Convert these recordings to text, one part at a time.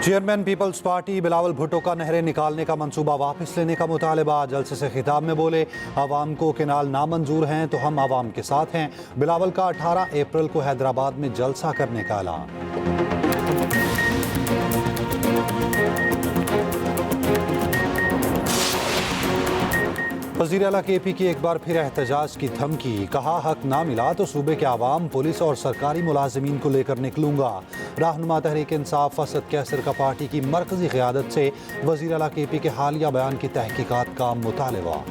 Chairman people's party Bilawal Bhutto का नहरें निकालने का मंसूबा वापस लेने का मुतालबा। जलसे से खिताब में बोले, आवाम को केनाल नामंजूर हैं तो हम आवाम के साथ हैं। बिलावल का 18 अप्रैल को हैदराबाद में जलसा करने का ऐलान। वज़ीर आला KP की एक बार फिर एहतजाज की धमकी। कहा, हक ना मिला तो सूबे के आवाम, पुलिस और सरकारी मुलाजिमीन को लेकर निकलूंगा। रहनुमा तहरीक इंसाफ असद कैसर का पार्टी की मरकजी क़यादत से वज़ीर आला KP के हालिया बयान की तहकीकात का मुतालबा।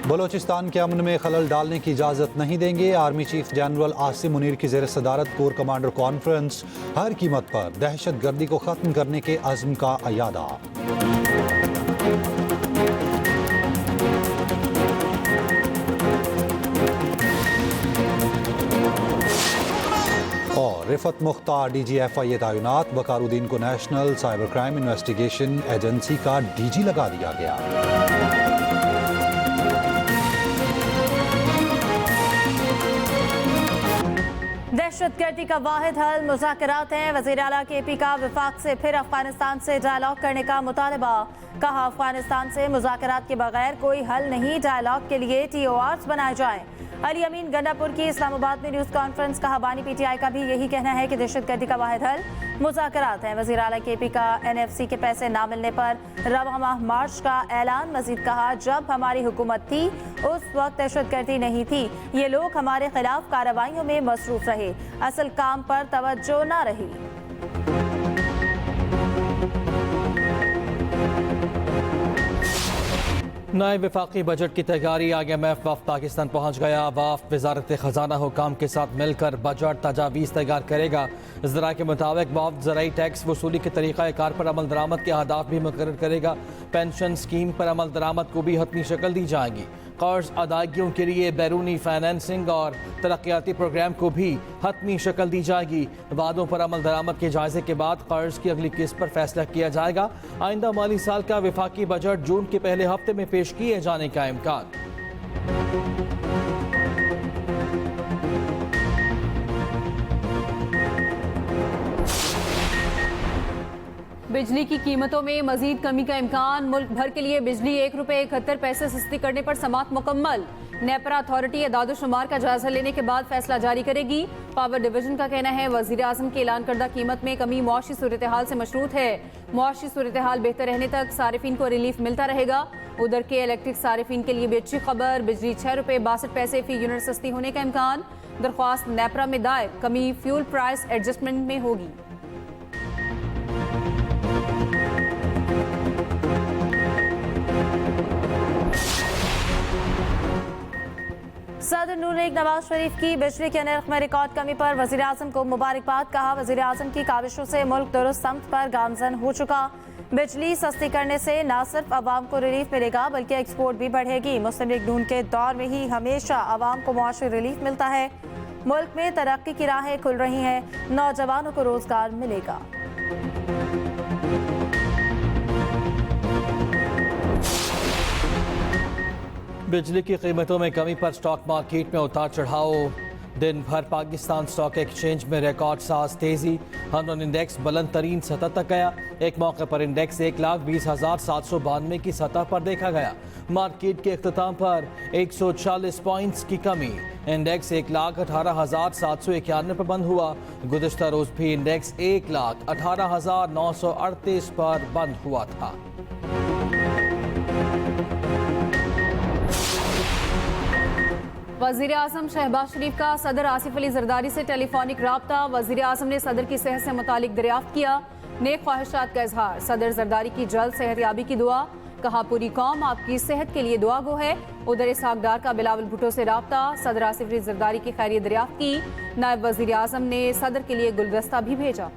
बलोचिस्तान के अमन में खलल डालने की इजाज़त नहीं देंगे। Army chief general Asim Munir की ज़ेर सदारत कोर कमांडर कॉन्फ्रेंस। हर कीमत पर दहशत गर्दी को ख़त्म करने के अज़्म का अयादा। और रिफत मुख्तार DG/FIA तैनात। बकारुद्दीन को national cyber crime investigation agency का DG लगा दिया गया। दहशतगर्दी का वाहिद हल मुज़ाकरात हैं। वज़ीर आला KP का वफाक से फिर अफगानिस्तान से डायलॉग करने का मुतालबा। कहा, अफगानिस्तान से मुज़ाकरात के बगैर कोई हल नहीं, डायलॉग के लिए TORs बनाए जाएं। अली अमीन गंडापुर की इस्लामाबाद में न्यूज़ कॉन्फ्रेंस। कहा, बानी PTI का भी यही कहना है कि दहशतगर्दी का वाहिद हल मुज़ाकरात हैं। वज़ीर आला KP का NFC के पैसे ना मिलने पर रवा माह मार्च का ऐलान। मजीद कहा, जब हमारी हुकूमत थी उस वक्त दहशतगर्दी नहीं थी। ये लोग हमारे खिलाफ कार्रवाइयों में मसरूफ रहे, असल काम पर तवज्जो न रही। नए वफाकी बजट की तैयारी। IMF वफ़द पाकिस्तान पहुँच गया। वफ़द वज़ारत ख़जाना हुकाम के साथ मिलकर बजट तजावीज़ तैयार करेगा। ज़रा के मुताबिक वफ़द ज़राई टैक्स वसूली के तरीक़ाकार पर अमल दरामद के अहदाफ भी मुकर्रर करेगा। पेंशन स्कीम पर अमल दरामद को भी हतमी शक्ल दी जाएगी। कर्ज अदायगियों के लिए बैरूनी फाइनेंसिंग और तरक्याती प्रोग्राम को भी हतमी शक्ल दी जाएगी। वादों पर अमल दरामद के जायजे के बाद कर्ज की अगली किस्त पर फैसला किया जाएगा। आइंदा माली साल का वफाकी बजट जून के पहले हफ्ते में पेश किए जाने का इम्कान। बिजली की कीमतों में मजीद कमी का इम्कान। मुल्क भर के लिए बिजली ₹1.71 सस्ती करने पर समात मुकम्मल। नेपरा अथॉरिटी अदाद-ओ-शुमार का जायजा लेने के बाद फैसला जारी करेगी। पावर डिवीजन का कहना है, वजीर आजम के ऐलान करदा कीमत में कमी मुआशी सूरत हाल से मशरूत है। मुआशी सूरत हाल बेहतर रहने तक सारिफिन को रिलीफ मिलता रहेगा। उधर के इलेक्ट्रिक सारिफिन के लिए भी अच्छी खबर। बिजली ₹6.62 फी यूनिट सस्ती होने का इम्कान। दरख्वास्त नेपरा में दायर। कमी फ्यूल प्राइस एडजस्टमेंट में होगी। सदर नूर लीग नवाज शरीफ की बिजली के नर्ख में रिकॉर्ड कमी पर वज़ीर आज़म को मुबारकबाद। कहा, वज़ीर आज़म की काविशों से मुल्क दुरुस्त समत पर गामजन हो चुका। बिजली सस्ती करने से न सिर्फ आवाम को रिलीफ मिलेगा बल्कि एक्सपोर्ट भी बढ़ेगी। मुस्लिम लीग नून के दौर में ही हमेशा आवाम को मुआशी रिलीफ मिलता है। मुल्क में तरक्की की राहें खुल रही हैं, नौजवानों को रोजगार मिलेगा। बिजली की कीमतों में कमी पर स्टॉक मार्केट में उतार चढ़ाव। दिन भर पाकिस्तान स्टॉक एक्सचेंज में रिकॉर्ड साज तेजी। हनन इंडेक्स बुलंद तरीन सतह तक गया। एक मौके पर इंडेक्स 1,20,792 की सतह पर देखा गया। मार्केट के इख्तिताम पर 140 पॉइंट्स की कमी। इंडेक्स 1,18,791 पर बंद हुआ। गुज़िश्ता रोज भी इंडेक्स 1,18,938 पर बंद हुआ था। वज़ीर आज़म शहबाज शरीफ का सदर आसिफ अली जरदारी से टेलीफोनिक राब्ता। वज़ीर आज़म ने सदर की सेहत से मुतालिक दरियाफ्त किया। नेक ख्वाहिशात का इजहार। सदर जरदारी की जल्द सेहतयाबी की दुआ। कहा, पूरी कौम आपकी सेहत के लिए दुआ गो है। उधर इसहाक डार का बिलावल भुट्टो से राब्ता। सदर आसिफ अली जरदारी की खैरियत दरियाफ्त की। नायब वज़ीर आज़म ने सदर के लिए गुलदस्ता भी भेजा।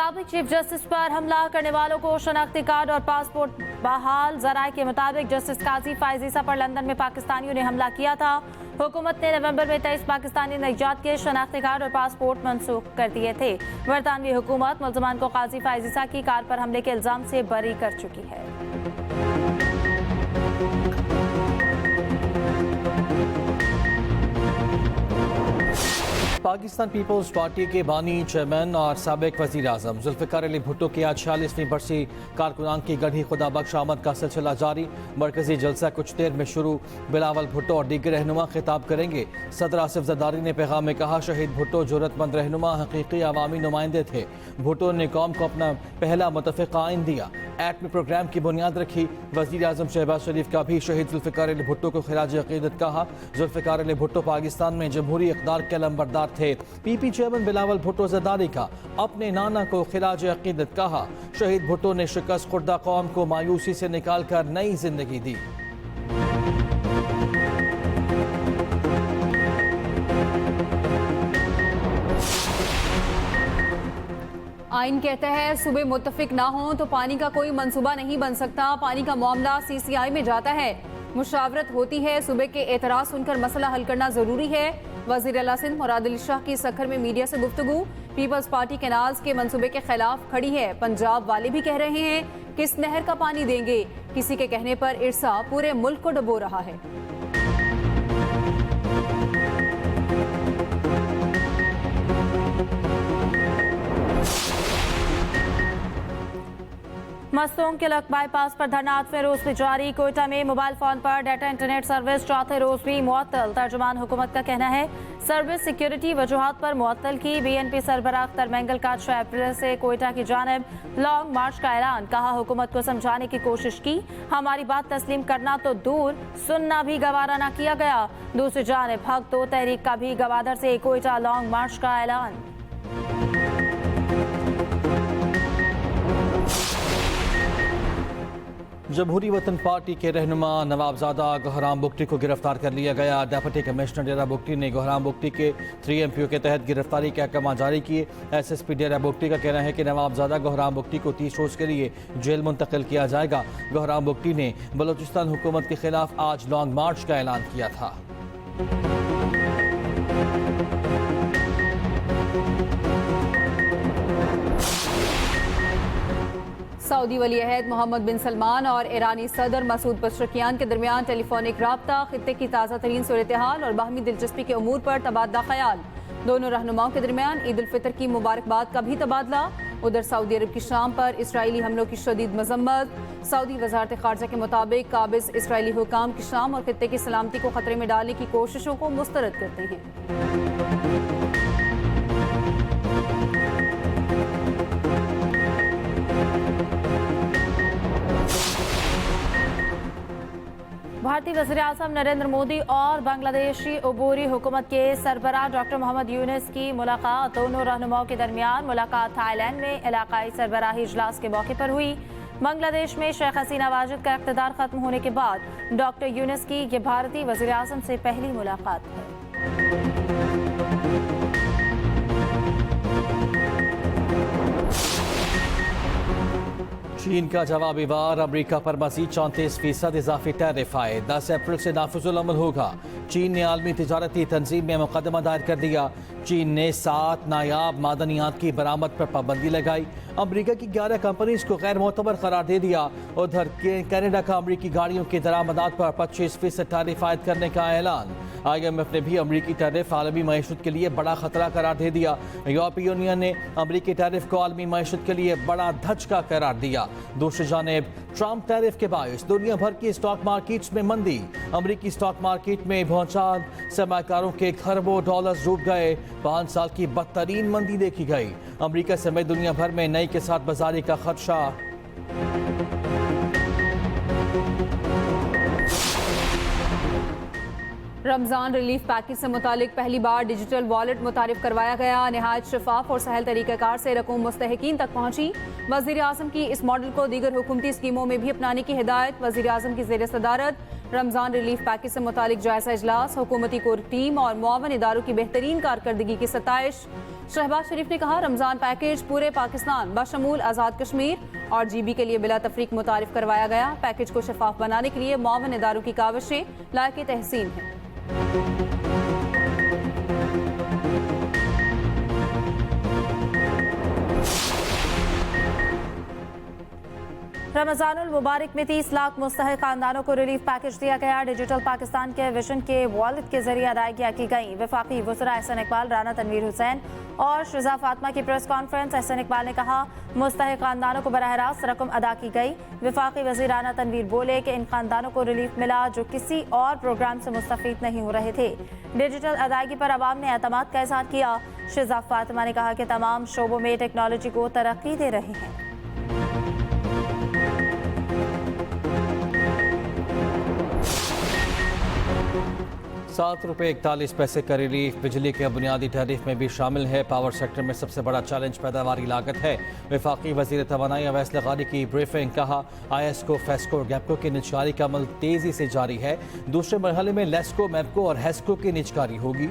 साबिक चीफ जस्टिस पर हमला करने वालों को शनाख्ती कार्ड और पासपोर्ट बहाल। जराये के मुताबिक जस्टिस काजी फायज ईसा पर लंदन में पाकिस्तानियों ने हमला किया था। हुकूमत ने नवंबर में 23 पाकिस्तानी नौजवान के शनाख्ती कार्ड और पासपोर्ट मनसूख कर दिए थे। बरतानवी हुकूमत मुल्ज़मान को काजी फायज ईसा की कार पर हमले के इल्जाम से बरी कर चुकी है। पाकिस्तान पीपल्स पार्टी के बानी चेयरमैन और साबिक वज़ीर आज़म जुल्फ़िकार अली भुट्टो की आज 46वीं बरसी कारकुनान की गढ़ी खुदा बख्श आमद का सिलसिला जारी। मरकजी जलसा कुछ देर में शुरू। बिलावल भुट्टो और दीगर रहनुमा खिताब करेंगे। सदर आसिफ जरदारी ने पैगाम में कहा, शहीद भुट्टो ज़रूरतमंद रहनुमा हकीकी अवामी नुमाइंदे थे। भुट्टो ने कौम को अपना पहला मुतफ़िक़ आइन दिया, एटमी प्रोग्राम की बुनियाद रखी। वज़ीर आज़म शहबाज शरीफ का भी शहीद जुल्फ़िकार अली भुट्टो को खिराज अक़ीदत कहा। जुल्फ़िकार अली भुट्टो पाकिस्तान में जमहूरी इक़दार के लंबरदार थे। पीपी चेयरमैन बिलावल भुट्टो जरदारी का अपने नाना को खिराज अक़ीदत कहा। शहीद भुट्टो ने शिकस्त खुर्दा कौम को मायूसी से निकाल कर नई जिंदगी दी। आइन कहता है सूबे मुत्तफिक ना हो तो पानी का कोई मंसूबा नहीं बन सकता। पानी का मामला CCI में जाता है, मुशावरत होती है। सूबे के एतराज सुनकर मसला हल करना जरूरी है। वज़ीर आला सिंध मुराद अली शाह की सखर में मीडिया से गुफ्तगू। पीपल्स पार्टी कैनाल्स के मंसूबे के खिलाफ खड़ी है। पंजाब वाले भी कह रहे हैं किस नहर का पानी देंगे। किसी के कहने पर इरसा पूरे मुल्क को डुबो रहा है। मस्तूंग के लक बाईपास पर धरना 8वें रोज भी जारी। कोयटा में मोबाइल फोन पर डाटा इंटरनेट सर्विस 4थे रोज भी मुअत्तल। तर्जुमान हुकूमत का कहना है सर्विस सिक्योरिटी वजूहात पर मुअत्तल की। BNP सरबराह अख्तर मैंगल का 6 अप्रैल से कोयटा की जानिब लॉन्ग मार्च का ऐलान। कहा, हुकूमत को समझाने की कोशिश की, हमारी बात तस्लीम करना तो दूर, सुनना भी गवारा न किया गया। दूसरी जानिब हक तो तहरीक का भी गवादर से कोयटा लॉन्ग मार्च का ऐलान। जमहूरी वतन पार्टी के रहनुमा नवाबजादा गहराम बुगटी को गिरफ्तार कर लिया गया। डिप्टी कमिश्नर डेरा बुगटी ने गहराम बुगटी के 3MPO के तहत गिरफ्तारी के अहकाम जारी किए। SSP डेरा बुगटी का कहना है कि नवाबजादा गहराम बुगटी को 30 रोज के लिए जेल मुंतकिल किया जाएगा। गहराम बुगटी ने बलोचिस्तान हुकूमत के खिलाफ आज लॉन्ग मार्च का ऐलान किया था। सऊदी वली अहद मोहम्मद बिन सलमान और ईरानी सदर मसूद पशरकियान के दरमियान टेलीफोनिक राब्ता, खित्ते की ताज़ा तरीन सूरत हाल और बाहमी दिलचस्पी के अमूर पर तबादला ख्याल। दोनों रहनुमाओं के दरमियान ईद उल फितर की मुबारकबाद का भी तबादला। उधर सऊदी अरब की शाम पर इसराइली हमलों की शदीद मजम्मत। सऊदी वजारत खारजा के मुताबिक काबिज इसराइली हुकाम की शाम और खित्ते की सलामती को खतरे में डालने की कोशिशों को मुस्तरद करते हैं। भारतीय वज़ीर आज़म नरेंद्र मोदी और बांग्लादेशी अबूरी हुकूमत के सरबराह डॉक्टर मोहम्मद यूनुस की मुलाकात। दोनों रहनुमाओं के दरमियान मुलाकात थाईलैंड में इलाकाई सरबराही इजलास के मौके पर हुई। बांग्लादेश में शेख हसीना वाजिद का इक़्तिदार खत्म होने के बाद डॉक्टर यूनुस की ये भारतीय वज़ीर आज़म से पहली मुलाकात है। चीन का जवाबी वार। अमरीका पर मजीद 34% इजाफी टैरिफ आए। 10 अप्रैल से नाफिजुल अमल होगा। चीन ने आलमी तिजारती तंजीम में मुकदमा दायर कर दिया। चीन ने 7 नायाब मादनियात की बरामद पर पाबंदी लगाई। अमरीका की 11 कंपनीज को गैर मोतबर करार दे दिया। उधर कनाडा का अमरीकी गाड़ियों की दरामदात पर 25% टैरिफ आयद करने का ऐलान। IMF ने भी अमरीकी टैरिफ आलमी मईशत के लिए बड़ा खतरा करार दे दिया। यूरोपीय यूनियन ने अमरीकी टैरिफ को आलमी मईशत के लिए बड़ा धचका करार दिया। दूसरी जानिब ट्रंप टैरिफ के बायस दुनिया भर की स्टॉक मार्केट्स में मंदी। अमरीकी स्टॉक मार्केट में भौचाल, सरमाकारों के खरबों डॉलर्स डूब गए। 5 साल की बदतरीन मंदी देखी गई। अमरीका समेत दुनिया भर में नई के साथ बाजारी का खदशा। रमजान रिलीफ पैकेज से मुतालिक पहली बार डिजिटल वॉलेट मुतारिफ करवाया गया। नहायत शफाफ और सहल तरीक़ाकार से रकूम मुस्तहिकीन तक पहुंची। वज़ीर आज़म की इस मॉडल को दीगर हुकूमती स्कीमों में भी अपनाने की हिदायत। वज़ीर आज़म की ज़ेर सदारत रमजान रिलीफ पैकेज से मुतालिक जायजा इजलास, हुकूमती कोर टीम और मुआवन इदारों की बेहतरीन कारकर्दगी की सताइश। शहबाज शरीफ ने कहा, रमजान पैकेज पूरे पाकिस्तान बशमूल आज़ाद कश्मीर और GB के लिए बिला तफरीक मुतारिफ करवाया गया। पैकेज को शफाफ बनाने के लिए मुआवन इदारों की काविशें लायक तहसीन हैं। रमजानुल मुबारक में 30 लाख मुस्तहिक खानदानों को रिलीफ पैकेज दिया गया। डिजिटल पाकिस्तान के विजन के वॉलेट के जरिए अदायगियां की गई। वफाकी वज़रा एहसन इकबाल, राना तनवीर हुसैन और शिजा फातिमा की प्रेस कॉन्फ्रेंस। एहसन इकबाल ने कहा, मुस्तहिक खानदानों को बराह रास्त रकम अदा की गई। वफाकी वज़ीर राना तनवीर बोले कि इन खानदानों को रिलीफ मिला जो किसी और प्रोग्राम से मुस्तफीद नहीं हो रहे थे। डिजिटल अदायगी पर अवाम ने एतमाद का इज़हार किया। शिजा फातिमा ने कहा कि तमाम शोबों में टेक्नोलॉजी को तरक्की दे रहे हैं। ₹7.41 का रिलीफ बिजली के बुनियादी टैरिफ में भी शामिल है। पावर सेक्टर में सबसे बड़ा चैलेंज पैदावारी लागत है। वफाकी वज़ीर तवानाई अवैस लगारी की ब्रीफिंग। कहा, ISCO, फेस्को और गैपको की निजकारी का अमल तेजी से जारी है। दूसरे मरहले में लेस्को, मैपको और हेस्को की निजकारी होगी।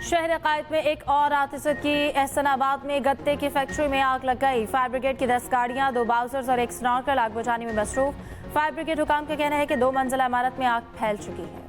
शहर कायद में एक और आतिशत की। एहसनाबाद में गत्ते की फैक्ट्री में आग लग गई। फायर ब्रिगेड की 10 गाड़ियां, 2 बाउसर्स और एक स्नॉर्कल आग बुझाने में मसरूफ। फायर ब्रिगेड हुकाम का कहना है कि 2 मंजिला इमारत में आग फैल चुकी है।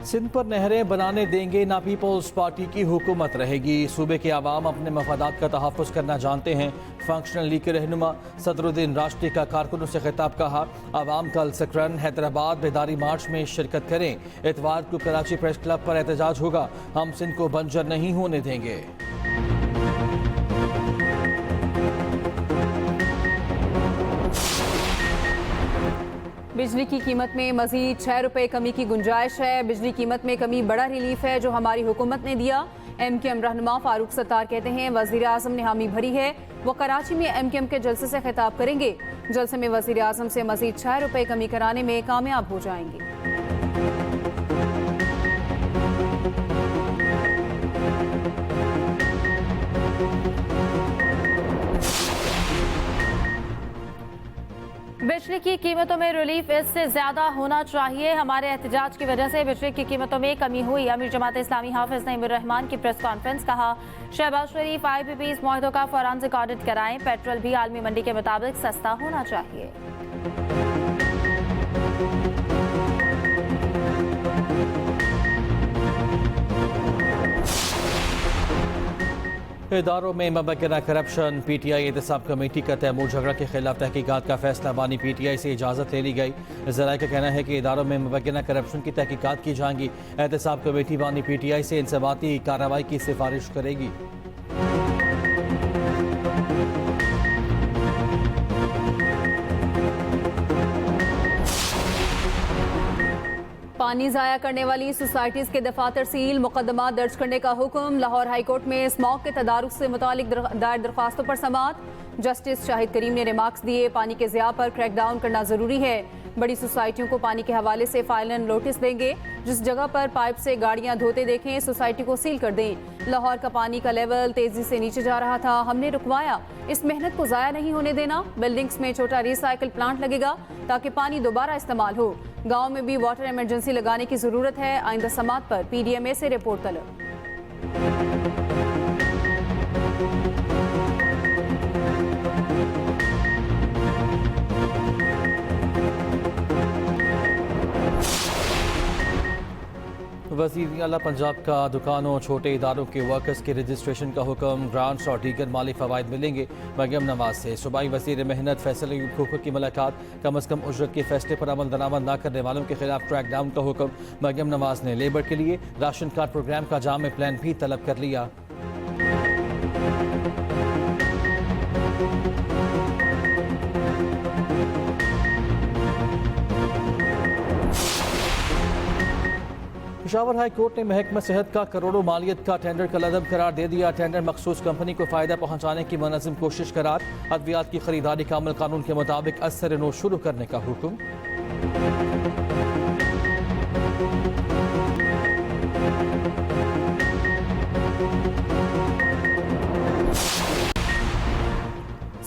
सिंध पर नहरें बनाने देंगे ना पीपल्स पार्टी की हुकूमत रहेगी। सूबे के अवाम अपने मफादात का तहफ़्फ़ुज़ करना जानते हैं। फंक्शनल लीग के रहनुमा सदरुद्दीन राष्ट्रीय का कारकुनों से खिताब। कहा, अवाम कल सकरन हैदराबाद बेदारी मार्च में शिरकत करें। इतवार को कराची प्रेस क्लब पर एहतजाज होगा। हम सिंध को बंजर नहीं होने देंगे। बिजली की कीमत में मजीद ₹6 कमी की गुंजाइश है। बिजली कीमत में कमी बड़ा रिलीफ है जो हमारी हुकूमत ने दिया। MQM रहनुमा फारूक सत्तार कहते हैं, वज़ीर आज़म ने हामी भरी है। वो कराची में MQM के जलसे से खिताब करेंगे। जलसे में वज़ीर आज़म से मजीद ₹6 कमी कराने में कामयाब हो जाएंगे। बिजली की कीमतों में रिलीफ इससे ज्यादा होना चाहिए। हमारे एहतजाज की वजह से बिजली की कीमतों में कमी हुई। अमीर जमात इस्लामी हाफिज नईमुर रहमान की प्रेस कॉन्फ्रेंस। कहा, शहबाज शरीफ IPPs मुआहदों का फॉरेंसिक ऑडिट कराएं। पेट्रोल भी आलमी मंडी के मुताबिक सस्ता होना चाहिए। इदारों में मुबैना करप्शन। PTI एहतसाब कमेटी का तैमूर झगड़ा के खिलाफ तहकीकात का फैसला। बानी PTI से इजाज़त ले ली गई। ज़राए का कहना है कि इदारों में मुबैना करप्शन की तहकीकात की जाएंगी। एहतसाब कमेटी बानी PTI से इंसबाती कार्रवाई की सिफारिश करेगी। पानी ज़ाया करने वाली सोसाइटीज़ के दफातर सील। मुकदमा दर्ज करने का हुक्म। लाहौर हाईकोर्ट में स्मॉग के तदारुक से मुतालिक दायर दरख्वास्तों पर समाअत। जस्टिस शाहिद करीम ने रिमार्क्स दिए, पानी के ज़िया पर क्रैकडाउन करना ज़रूरी है। बड़ी सोसाइटियों को पानी के हवाले से फाइलन नोटिस देंगे। जिस जगह पर पाइप से गाड़ियां धोते देखें, सोसाइटी को सील कर दें। लाहौर का पानी का लेवल तेजी से नीचे जा रहा था, हमने रुकवाया। इस मेहनत को ज़ाया नहीं होने देना। बिल्डिंग्स में छोटा रिसाइकिल प्लांट लगेगा ताकि पानी दोबारा इस्तेमाल हो। गाँव में भी वाटर इमरजेंसी लगाने की ज़रूरत है। आइंदा समात पर PDMA से रिपोर्ट तलब। वज़ीर आला पंजाब का दुकानों छोटे इदारों के वर्कर्स के रजिस्ट्रेशन का हुक्म। ग्रांट्स और दीगर माली फ़वाइद मिलेंगे। मरियम नवाज से सूबाई वज़ीर मेहनत फैसल हुकूक की मुलाकात। कम अज़ कम उजरत के फैसले पर अमल दरामद न करने वालों के खिलाफ क्रैक डाउन का हुक्म। मरियम नवाज ने लेबर के लिए राशन कार्ड प्रोग्राम का जाम प्लान भी तलब कर लिया। पेशावर हाई कोर्ट ने महकमा सेहत का करोड़ों मालियत का टेंडर कलअदब करार दे दिया। टेंडर मखसूस कंपनी को फायदा पहुंचाने की मुनज़्ज़म कोशिश करार। अद्वियात की खरीदारी का अमल कानून के मुताबिक असर नो शुरू करने का हुक्म।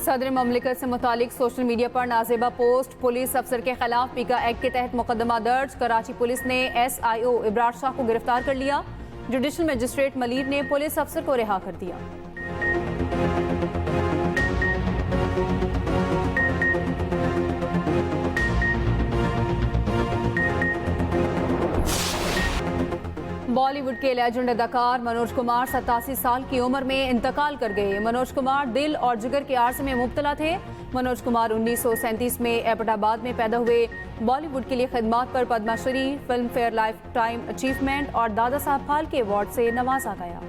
सदर ममलिकत से मुतालिक सोशल मीडिया पर नाजेबा पोस्ट। पुलिस अफसर के खिलाफ पीका एक्ट के तहत मुकदमा दर्ज। कराची पुलिस ने SIO इब्रार शाह को गिरफ्तार कर लिया। जुडिशल मजिस्ट्रेट मलीर ने पुलिस अफसर को रिहा कर दिया। बॉलीवुड के लेजेंड अदाकार मनोज कुमार 87 साल की उम्र में इंतकाल कर गए। मनोज कुमार दिल और जिगर के आर्ज में मुब्तला थे। मनोज कुमार 1937 में एबटाबाद में पैदा हुए। बॉलीवुड के लिए खिदमात पर Padma Shri, Filmfare lifetime achievement और दादा साहब फाल्के अवार्ड से नवाजा गया।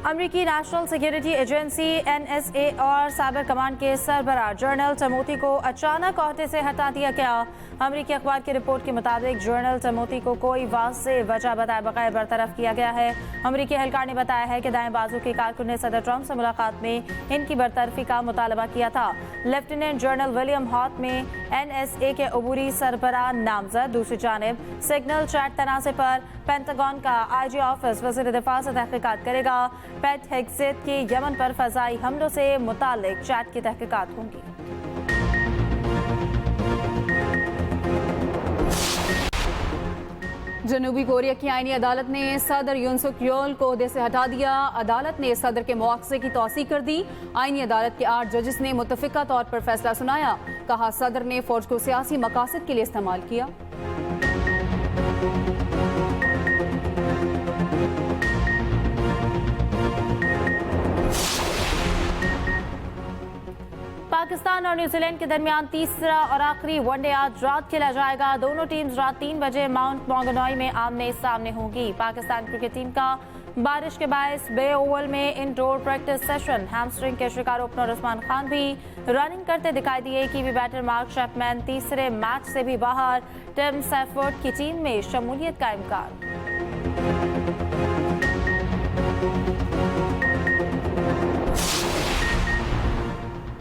अमरीकी नेशनल सिक्योरिटी एजेंसी NSA और साइबर कमांड के सरबराह जनरल टिमोथी को अचानक ओहदे से हटा दिया गया। अमरीकी अखबार की रिपोर्ट के मुताबिक जनरल टिमोथी को कोई वाज़ेह वजह बताए बगैर बरतरफ किया गया है। अमरीकी एहलकार ने बताया है कि दाएं बाजू के कारकुन ने सदर ट्रंप से मुलाकात में इनकी बरतरफी का मुतालबा किया था। लेफ्टिनेंट जनरल विलियम हॉट में NSA के अबूरी सरबराह नामजद। दूसरी जानिब सिग्नल चैट तनाज़े पर पेंटागन का IG ऑफिस वज़ीर दिफा से तहकीकात करेगा। पेट हेग्सेट के यमन पर फजाई हमलों से मुतालिक चैट की तहकीकात होंगी। जनूबी कोरिया की आईनी अदालत ने सदर यून सुक योल को ओहदे से हटा दिया। अदालत ने सदर के मुआवजे की तौसीक कर दी। आईनी अदालत के 8 जजेस ने मुतफिका तौर पर फैसला सुनाया। कहा सदर ने फौज को सियासी मकासद के लिए इस्तेमाल किया। पाकिस्तान और न्यूजीलैंड के दरमियान तीसरा और आखिरी वनडे आज रात खेला जाएगा। दोनों टीम्स रात 3 बजे माउंट मॉन्गनॉय में आमने सामने होंगी। पाकिस्तान क्रिकेट टीम का बारिश के बायस बे ओवल में इंडोर प्रैक्टिस सेशन। हैमस्ट्रिंग के शिकार ओपनर उस्मान खान भी रनिंग करते दिखाई दिए। कीवी बैटर मार्क शेपमैन तीसरे मैच से भी बाहर। टिम सैफर्ड की टीम में शमूलियत का इम्कान।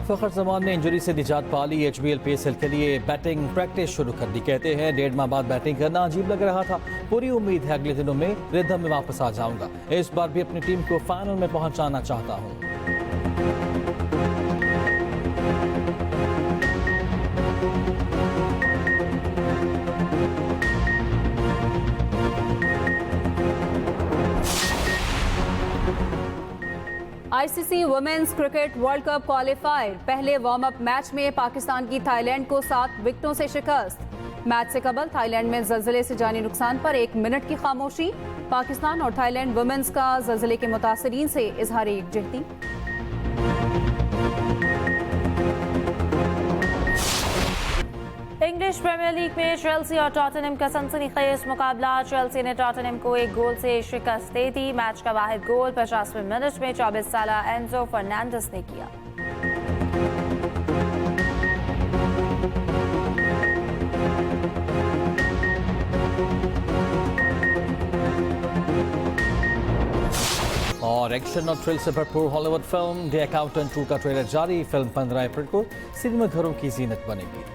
फखर जमान ने इंजरी से निजात पा ली। HBL PSL के लिए बैटिंग प्रैक्टिस शुरू कर दी। कहते हैं 1.5 माह बाद बैटिंग करना अजीब लग रहा था। पूरी उम्मीद है अगले दिनों में रिदम में वापस आ जाऊंगा। इस बार भी अपनी टीम को फाइनल में पहुंचाना चाहता हूं। ICC women's cricket world cup qualifier. पहले वार्म अप मैच में पाकिस्तान की थाईलैंड को 7 विकेटों से शिकस्त। मैच से कबल थाईलैंड में ज़लज़ले से जानी नुकसान पर 1 मिनट की खामोशी। पाकिस्तान और थाईलैंड वुमेन्स का ज़लज़ले के मुतासरीन से इजहार यकजहती। इंग्लिश प्रीमियर लीग में चेल्सी और टॉटनहम का सनसनीखेज मुकाबला। चेल्सी ने टॉटनहम को 1 गोल से शिकस्त दे दी। मैच का वाहिद गोल 50वें मिनट में 24 साला एंजो फर्नांडिस ने किया। और एक्शन और थ्रिल से भरपूर हॉलीवुड फिल्म द अकाउंटेंट 2 का ट्रेलर जारी। फिल्म 15 अप्रैल को सिनेमा घरों की जीनत बनेगी।